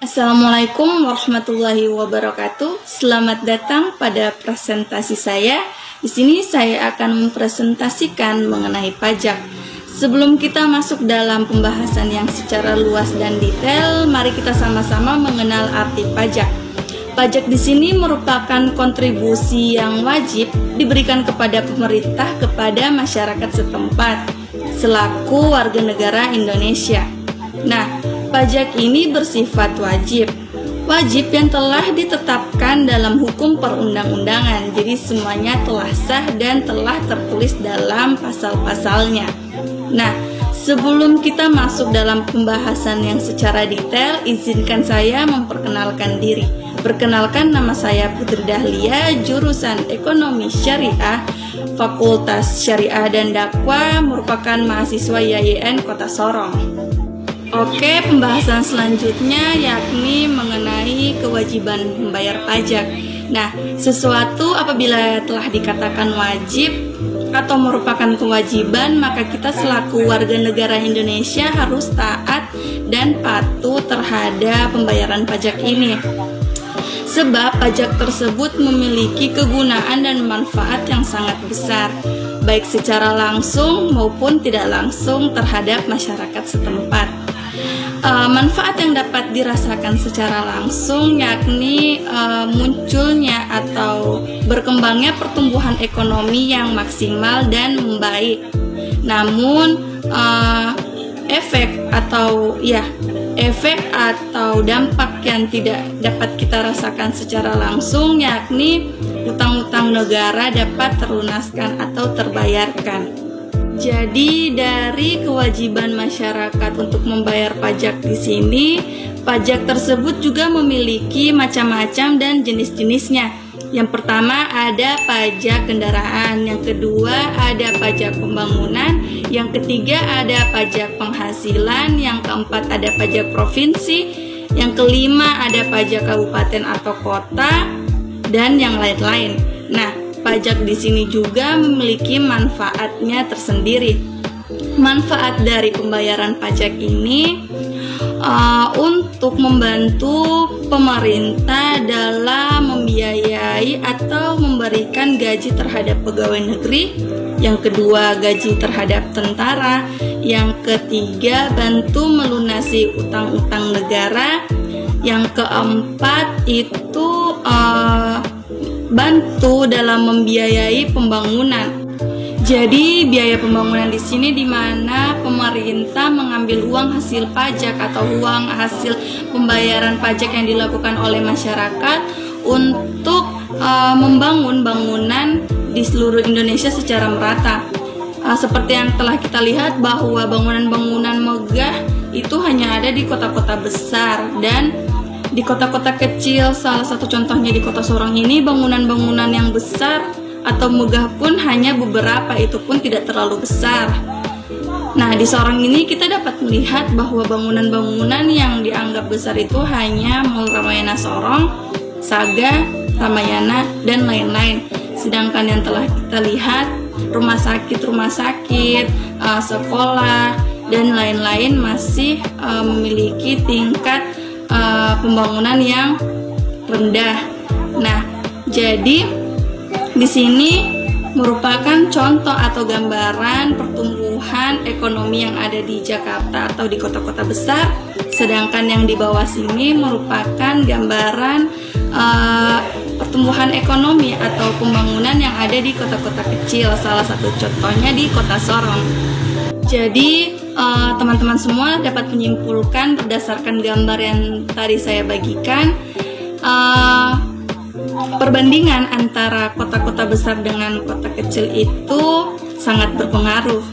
Assalamualaikum warahmatullahi wabarakatuh. Selamat datang pada presentasi saya. Di sini saya akan mempresentasikan mengenai pajak. Sebelum kita masuk dalam pembahasan yang secara luas dan detail, mari kita sama-sama mengenal arti pajak. Pajak di sini merupakan kontribusi yang wajib diberikan kepada pemerintah kepada masyarakat setempat selaku warga negara Indonesia. Nah, pajak ini bersifat wajib yang telah ditetapkan dalam hukum perundang-undangan. Jadi semuanya telah sah dan telah tertulis dalam pasal-pasalnya. Nah, sebelum kita masuk dalam pembahasan yang secara detail, izinkan saya memperkenalkan diri. Perkenalkan, nama saya Putri Dahlia, jurusan Ekonomi Syariah, Fakultas Syariah dan Dakwah, merupakan mahasiswa YIN Kota Sorong. Oke, pembahasan selanjutnya yakni mengenai kewajiban membayar pajak. Nah, sesuatu apabila telah dikatakan wajib atau merupakan kewajiban, maka kita selaku warga negara Indonesia harus taat dan patuh terhadap pembayaran pajak ini. Sebab pajak tersebut memiliki kegunaan dan manfaat yang sangat besar, baik secara langsung maupun tidak langsung terhadap masyarakat setempat. Manfaat yang dapat dirasakan secara langsung yakni munculnya atau berkembangnya pertumbuhan ekonomi yang maksimal dan membaik. Namun efek atau dampak yang tidak dapat kita rasakan secara langsung yakni utang-utang negara dapat terlunaskan atau terbayarkan. Jadi dari kewajiban masyarakat untuk membayar pajak di sini, pajak tersebut juga memiliki macam-macam dan jenis-jenisnya. Yang pertama ada pajak kendaraan, yang kedua ada pajak pembangunan, yang ketiga ada pajak penghasilan, yang keempat ada pajak provinsi, yang kelima ada pajak kabupaten atau kota, dan yang lain-lain. Nah, pajak di sini juga memiliki manfaatnya tersendiri. Manfaat dari pembayaran pajak ini untuk membantu pemerintah dalam membiayai atau memberikan gaji terhadap pegawai negeri. Yang kedua, gaji terhadap tentara. Yang ketiga, bantu melunasi utang-utang negara. Yang keempat itu bantu dalam membiayai pembangunan. Jadi biaya pembangunan di sini di mana pemerintah mengambil uang hasil pajak atau uang hasil pembayaran pajak yang dilakukan oleh masyarakat untuk membangun bangunan di seluruh Indonesia secara merata. Seperti yang telah kita lihat bahwa bangunan-bangunan megah itu hanya ada di kota-kota besar, dan di kota-kota kecil, salah satu contohnya di Kota Sorong ini, bangunan-bangunan yang besar atau megah pun hanya beberapa, itu pun tidak terlalu besar. Nah, di Sorong ini kita dapat melihat bahwa bangunan-bangunan yang dianggap besar itu hanya Mall Ramayana Sorong, Saga, Ramayana, dan lain-lain. Sedangkan yang telah kita lihat, rumah sakit, sekolah, dan lain-lain masih memiliki tingkat pembangunan yang rendah. Nah, jadi di sini merupakan contoh atau gambaran pertumbuhan ekonomi yang ada di Jakarta atau di kota-kota besar, sedangkan yang di bawah sini merupakan gambaran pertumbuhan ekonomi atau pembangunan yang ada di kota-kota kecil, salah satu contohnya di Kota Sorong. Jadi teman-teman semua dapat menyimpulkan berdasarkan gambar yang tadi saya bagikan, perbandingan antara kota-kota besar dengan kota kecil itu sangat berpengaruh,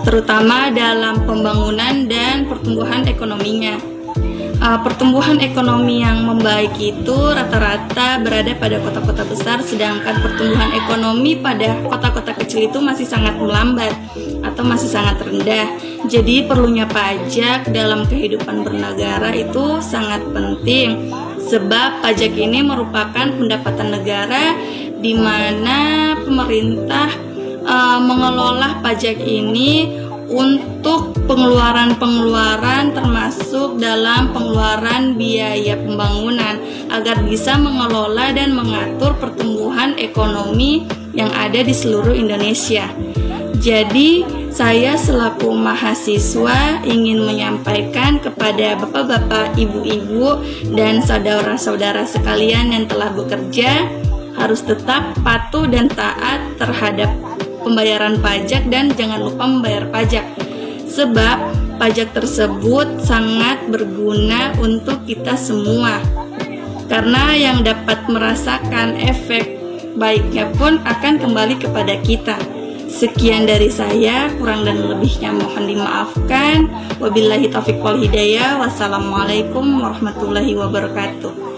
terutama dalam pembangunan dan pertumbuhan ekonominya. Pertumbuhan ekonomi yang membaik itu rata-rata berada pada kota-kota besar, sedangkan pertumbuhan ekonomi pada kota-kota kecil itu masih sangat melambat atau masih sangat rendah. Jadi perlunya pajak dalam kehidupan bernegara itu sangat penting, sebab pajak ini merupakan pendapatan negara di mana pemerintah mengelola pajak ini untuk pengeluaran-pengeluaran termasuk dalam pengeluaran biaya pembangunan agar bisa mengelola dan mengatur pertumbuhan ekonomi yang ada di seluruh Indonesia. Jadi, saya selaku mahasiswa ingin menyampaikan kepada bapak-bapak, ibu-ibu, dan saudara-saudara sekalian yang telah bekerja harus tetap patuh dan taat terhadap pembayaran pajak dan jangan lupa membayar pajak. Sebab pajak tersebut sangat berguna untuk kita semua. Karena yang dapat merasakan efek baiknya pun akan kembali kepada kita. Sekian dari saya, kurang dan lebihnya mohon dimaafkan. Wabillahi taufiq wal hidayah. Wassalamualaikum warahmatullahi wabarakatuh.